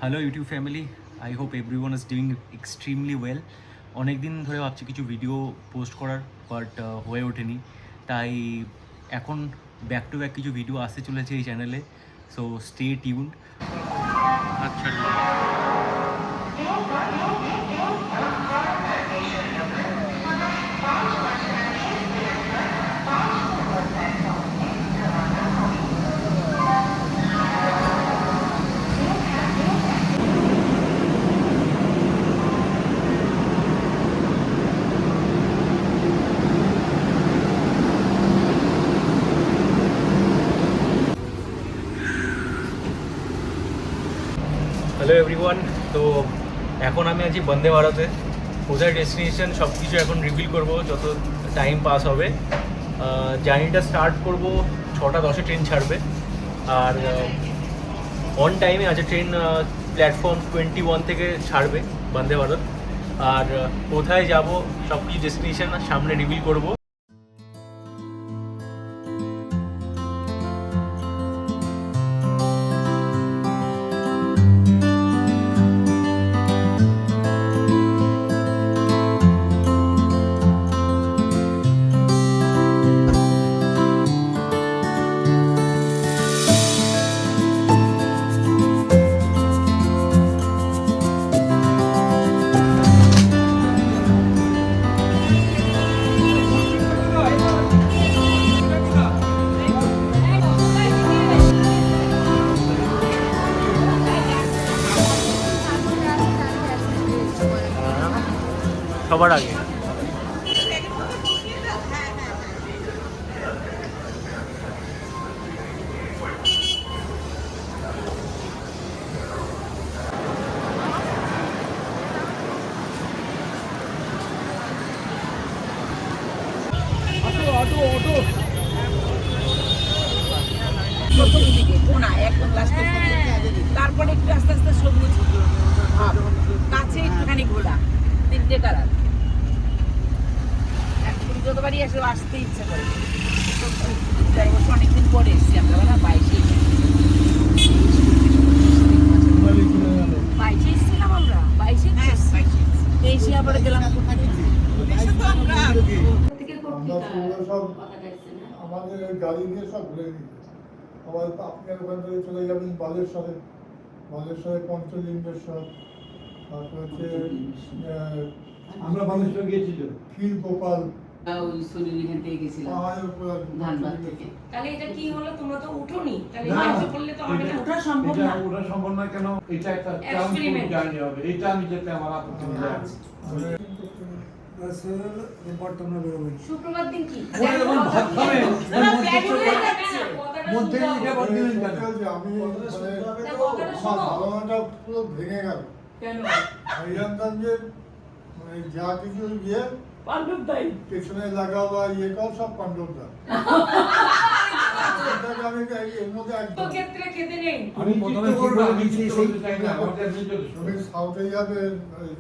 Hello YouTube family, I hope everyone is doing extremely well. অনেক দিন ধরে ভাবছি কিছু ভিডিও পোস্ট করার, বাট হয়ে ওঠেনি। তাই এখন ব্যাক টু ব্যাক কিছু ভিডিও আসতে চলেছে এই চ্যানেলে, সো স্টে টিউনড। আচ্ছা, হ্যালো এভরিওয়ান। তো এখন আমি আছি বন্দে ভারতে। কোথায় ডেস্টিনেশন সব কিছু এখন রিভিল করব যত টাইম পাস হবে। জার্নিটা স্টার্ট করব 6:10 ট্রেন ছাড়বে, আর অন টাইমে আছে ট্রেন। প্ল্যাটফর্ম 21 থেকে ছাড়বে বন্দে ভারত। আর কোথায় যাব সব কিছু ডেস্টিনেশন সামনে রিভিল করব। সবার আগে প্রথম দিকে কোনা একদম লাস্টে, তারপরে একটু আস্তে আস্তে সবুজ ভাব, কাছে একটুখানি ঘোলা, তিনটে কালার। এখন যতবারই আসে আসতে ইচ্ছা করে। যাই বছর অনেকদিন পরে এসেছি আমরা, বেলা 22 এসেছিলাম আমরা, 22 আবার গেলাম। আমাদের গাড়ি দিয়ে সব ঘুরে দিত। আবার আপনার ওখান থেকে চলে যাবেন বালেশ্বরে পঞ্চলিঙ্গেশ্বর, তারপর হচ্ছে আমরা বালেশ্বর গিয়েছিল ক্ষীর গোপাল, ওই শরীর এখান থেকে গেছিলাম পাহাড়ের উপর ধানবাদ থেকে। তাহলে এটা কি হলো, তোমরা তো উঠোনি, তাহলে না, এটা করলে তো আমাদের এটা- ওঠা সম্ভব এটা না। ওটা সম্ভব না। কেন? এটা একটা Experiment. জার্নি হবে, এটা আমি যেতে আমার আপত্তি নেই। শুক্রবার দিন কি ওরা যখন ভাত খাবে, না, ওর না, মধ্যে plan হয়ে ছোট- যাচ্ছে। কথাটা মধ্যে শুনতে এটা হবে। বাদ দিলেন কেন? আমি মানে না, কথাটা শোনো। আমার ধারণাটা পুরো ভেঙে গেল। কেন? হরিরামগঞ্জের মানে যা কিছু পাণ্ডব দাই। পেছনে লাগা বা কর সব পাণ্ডবরা। এটাকে আমি এর মধ্যে তো একদম ক্ষেত্রে খেতে নেই। আমি প্রথমে ঠিক করে দিচ্ছি, সেই চাই না, আমাদের নিজের তুমি সাউথে যাবে,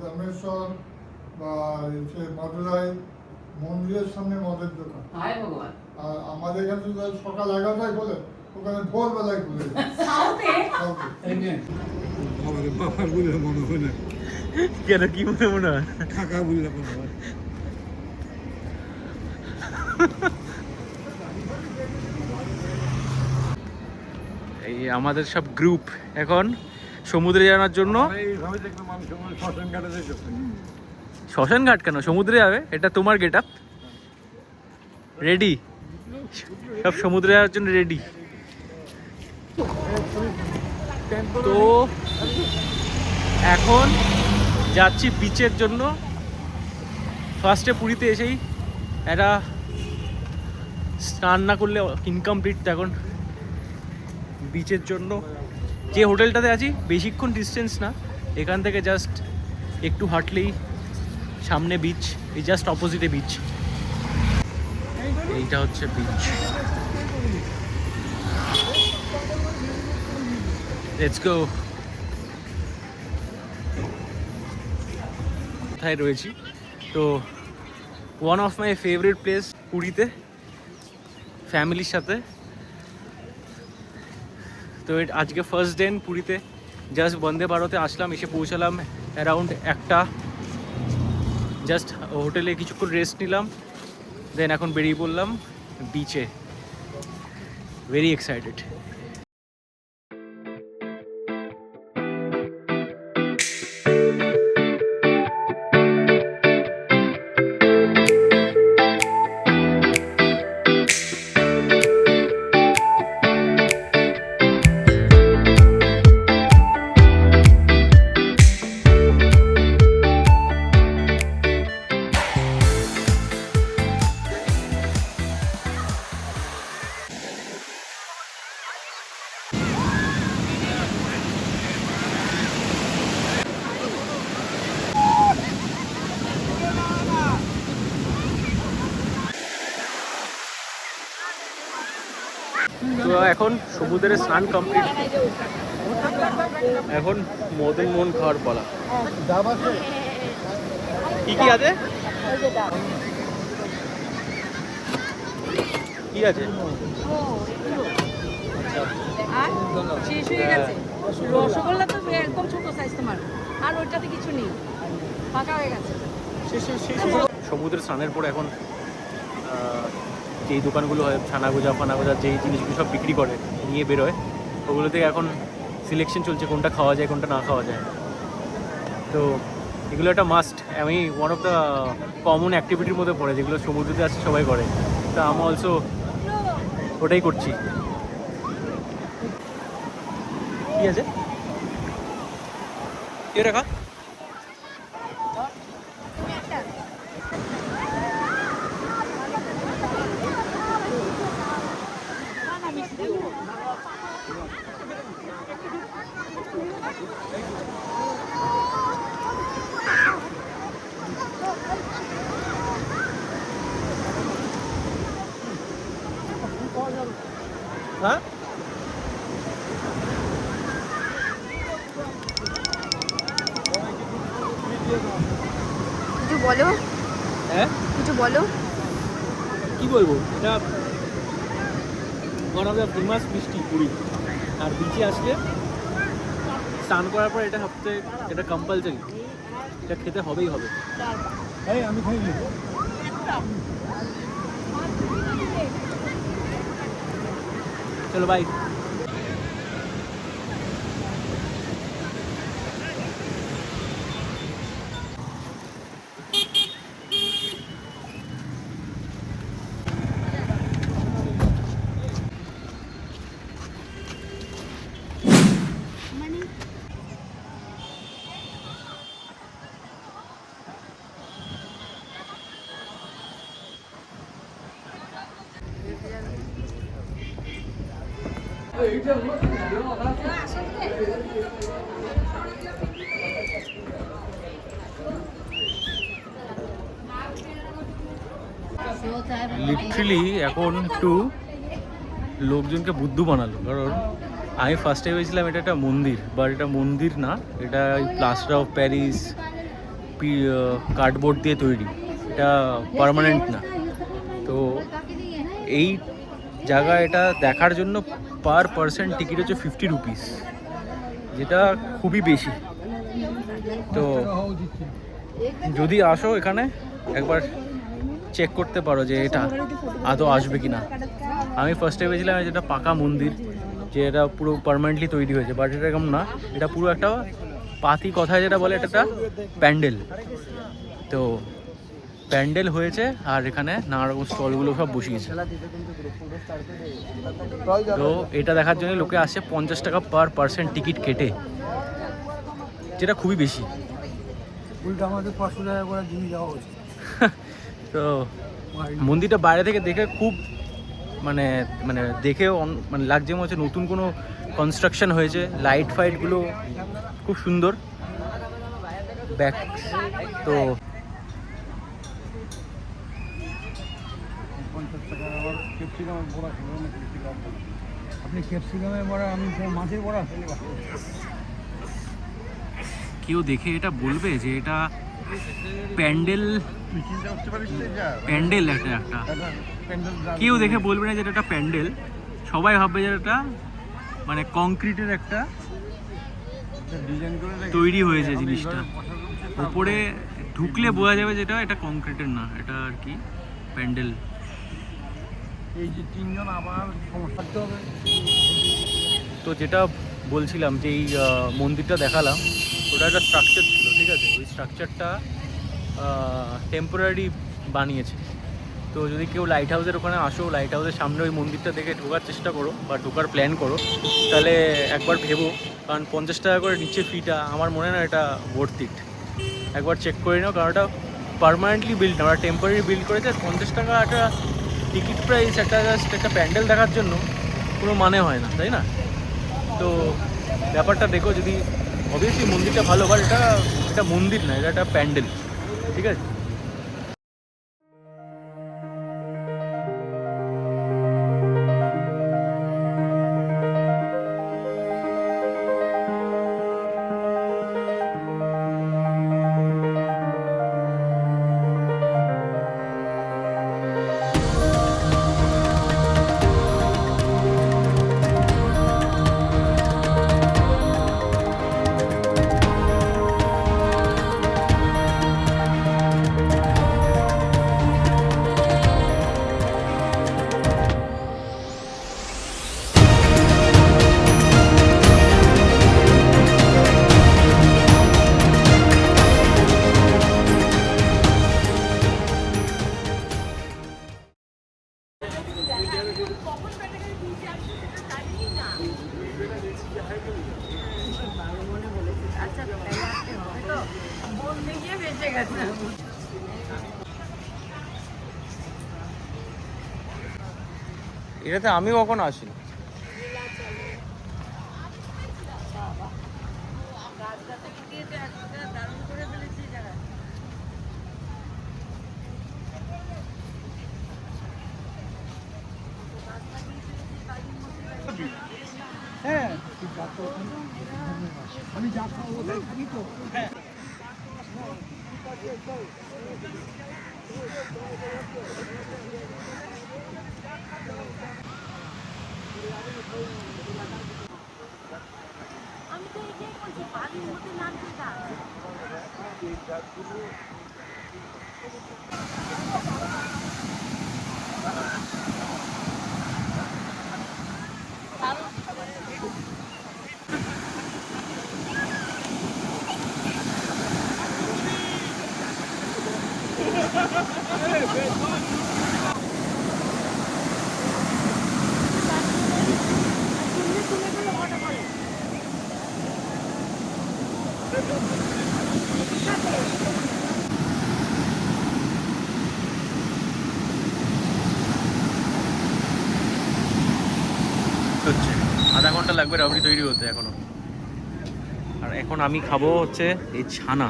রামেশ্বর বা মাদুরাই মন্দিরের সামনে মদের দোকান। হায় ভগবান। আর আমাদের এখানে তো সকাল 11টায় খোলে, ওখানে ভোরবেলায় খুলে যায় সাউথে সাউথে। বাবার বলে মনে হয় না, কেন, কি মনে হয়? কাকা বললে মনে হয়। এই আমাদের সব গ্রুপ এখন সমুদ্রে যাওয়ার জন্য। এইভাবে দেখলে মানুষ শ্মশান ঘাটে দেখে শ্মশান ঘাট কেন, সমুদ্রে যাবে? এটা তোমার গেট আপ। রেডি, সব সমুদ্রে যাওয়ার জন্য রেডি। তো এখন যাচ্ছি বিচের জন্য। ফার্স্টে পুরীতে এসেই একটা স্নান না করলে ইনকমপ্লিট। এখন বিচের জন্য যে হোটেলটাতে আছি বেশিক্ষণ ডিস্টেন্স না, এখান থেকে জাস্ট একটু হাঁটলেই সামনে বিচ, এই জাস্ট অপোজিটে বিচ। এইটা হচ্ছে বিচ। Let's go. কোথায় রয়েছি? তো one of my favourite place পুরীতে, ফ্যামিলির সাথে। তো আজকে ফার্স্ট ডে পুরীতে জাস্ট বন্দে ভারতে আসলাম, এসে পৌঁছালাম অ্যারাউন্ড 1টা। জাস্ট হোটেলে কিছুক্ষণ রেস্ট নিলাম, দেন এখন বেরিয়ে পড়লাম বিচে। Very excited. তো এখন সমুদ্রে স্নান কমপ্লিট, এখন মদন মোহন খাওয়ার পালা। কি কি আছে, কি আছে? আর শেষ হয়ে গেছে রসগোল্লা, তো একদম ছোট সাইজ তোমার, আর ওইটাতে কিছু নেই, ফাঁকা হয়ে গেছে। সমুদ্রে স্নানের পর এখন যেই দোকানগুলো হয় ছানা গোজা ফানা গোজা, যেই জিনিসগুলো সব বিক্রি করে নিয়ে বেরোয়, ওগুলো থেকে এখন সিলেকশন চলছে কোনটা খাওয়া যায় কোনটা না খাওয়া যায়। তো এগুলো একটা মাস্ট, আমি ওয়ান অফ দ্য কমন অ্যাক্টিভিটির মধ্যে পড়ে যেগুলো সমুদ্রতে আসছে সবাই করে। তা আমি অলসো ওটাই করছি। কি আছে এ রাখা? হ্যাঁ কিছু বলো, হ্যাঁ কিছু বলো। কি বলবো, এটা ওয়ান অফ দ্য ফেমাস মিষ্টি পুরি। আর বিচে আসলে স্নান করার পর এটা সবথেকে, এটা কম্পালসারি, এটা খেতে হবেই হবে। আমি খাইনি। চলো বাই। লিটারালি এখন একটু লোকজনকে বুদ্ধু বানালো, কারণ আমি ফার্স্টে ভেবেছিলাম এটা একটা মন্দির, বাট এটা মন্দির না, এটা ওই প্লাস্টার অফ প্যারিস কার্ডবোর্ড দিয়ে তৈরি, এটা পার্মানেন্ট না। তো এই জায়গা এটা দেখার জন্য পার পার্সন টিকিট হচ্ছে 50 রুপিস, যেটা খুবই বেশি। তো যদি আসো এখানে একবার চেক করতে পারো যে এটা আদৌ আসবে কি না। আমি ফার্স্টে ভেবেছিলাম যেটা পাকা মন্দির, যে এটা পুরো পার্মানেন্টলি তৈরি হয়েছে, বাট এটা এরকম না, এটা পুরো একটা পাতি কথায় যেটা বলে এটা একটা প্যান্ডেল। তো প্যান্ডেল হয়েছে আর এখানে নানা রকম স্টলগুলো সব বসিয়েছে। তো এটা দেখার জন্য লোকে আসে 50 টাকা পার পার্সন টিকিট কেটে, যেটা খুবই বেশি। উল্টা আমাদের 500 টাকা করে দিয়ে যাওয়া উচিত। তো মন্দিরটা বাইরে থেকে দেখে খুব মানে মানে দেখে মানে লাগছে মনে হচ্ছে নতুন কোনো কনস্ট্রাকশন হয়েছে। লাইট ফাইটগুলো খুব সুন্দর ব্যাক। তো 50 টাকা আবার ক্যাপসিকামের বড়া খেলাম না, ক্যাপসিকাম আপনি ক্যাপসিকামের বড়া, আমি মাছের বড়া খেলে কেউ দেখে এটা বলবে যে এটা প্যান্ডেল, প্যান্ডেল একটা কেউ দেখে বলবে না যে এটা একটা প্যান্ডেল, সবাই ভাববে যে এটা মানে কংক্রিটের একটা ডিজাইন করে রেখেছে। তৈরি হয়েছে আমি জিনিসটা। এভাবে বসার রুম সেটা উপরে ঢুকলে বোঝা যাবে যেটা এটা কংক্রিটের না, এটা আর কি প্যান্ডেল। এই যে তিনজন আবার সমস্যা করতে হবে। তো যেটা বলছিলাম যে এই মন্দিরটা দেখালাম, ওটা একটা স্ট্রাকচার ছিল, ঠিক আছে? ওই স্ট্রাকচারটা টেম্পোরারি বানিয়েছে। তো যদি কেউ লাইট হাউসের ওখানে আসো, লাইট হাউসের সামনে ওই মন্দিরটা দেখে ঢোকার চেষ্টা করো বা ঢোকার প্ল্যান করো, তাহলে একবার ভেবো, কারণ 50 টাকা করে নিচে ফিটা, আমার মনে হয় না এটা worth it। একবার চেক করে নাও, কারণ ওটা পার্মানেন্টলি বিল্ড না, ওরা টেম্পোরারি বিল্ড করেছে। 50 টাকা একটা টিকিট প্রাইস একটা জাস্ট একটা প্যান্ডেল দেখার জন্য কোনো মানে হয় না, তাই না? তো ব্যাপারটা দেখো, যদি অবভিয়াসলি মন্দিরটা ভালো, বাট এটা মন্দির না, এটা একটা প্যান্ডেল, ঠিক আছে? এটাতে আমি কখনো আসিনি। হ্যাঁ আমি যাত্রা ওদের থাকি তো। হ্যাঁ আমি তো এটাই বলছি, বালির মধ্যে নামতে দাও। হচ্ছে আধা ঘন্টা লাগবে রাবড়ি তৈরি হতে এখনো। আর এখন আমি খাবো হচ্ছে এই ছানা,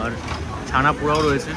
আর ছানা পোড়াও রয়েছে।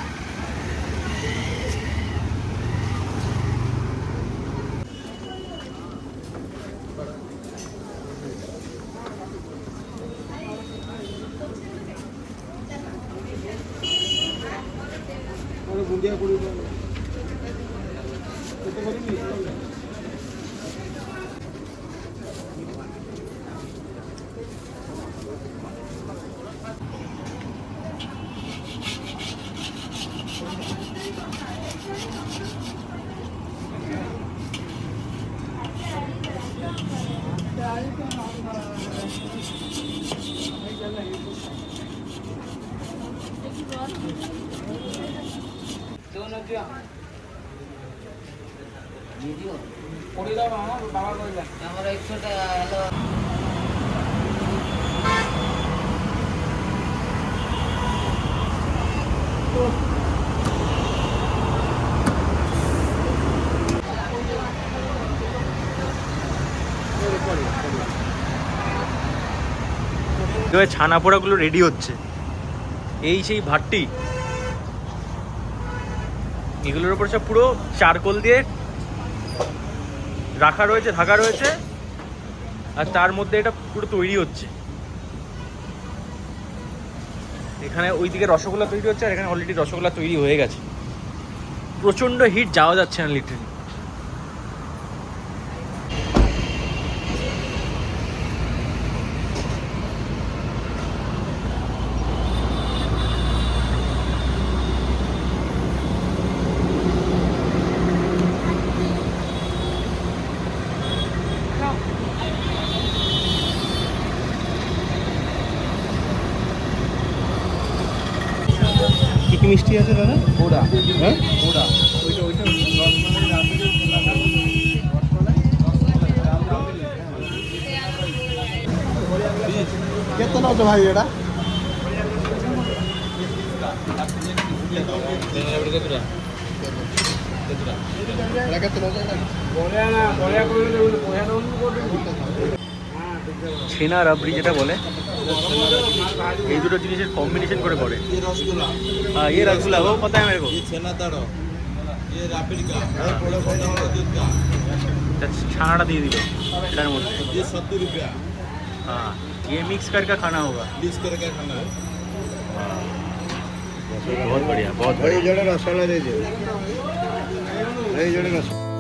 আমার 100 টাকা হলো। ছানা পোড়াগুলো রেডি হচ্ছে। এই সেই ভাট্টি, এগুলোর উপর সব পুরো চারকোল দিয়ে রাখা রয়েছে, ঢাকা রয়েছে, আর তার মধ্যে এটা পুরো তৈরি হচ্ছে। এখানে ওইদিকে রসগোল্লা তৈরি হচ্ছে, আর এখানে অলরেডি রসগোল্লা তৈরি হয়ে গেছে। প্রচণ্ড হিট, যাওয়া যাচ্ছে না লিটারালি। মিষ্টি আছে দাদা? ওটা হ্যাঁ ওটা ওইটা ওইটা রসমালাই রাবড়ি রসমালাই কেতে নতো ভাই এটা এটা কেতে নতো ছেনা রাবড়ি যেটা বলে, এই দুটো জিনিসের কম্বিনেশন করে করে। ये रसगुल्ला হ্যাঁ ये रसगुल्ला वो पता है मेरे को। ये छेना ताड़ो ये राबड़ी का थोड़ा थोड़ा दूध का ছানাটা দিয়ে দিল এটার মধ্যে। ये 70 रुपया हाँ ये मिक्स करके खाना होगा। मिक्स करके खाना है बहुत बढ़िया बहुत बढ़िया। এই জন্য রসমালাই দিয়েছে এই জন্য রসমালাই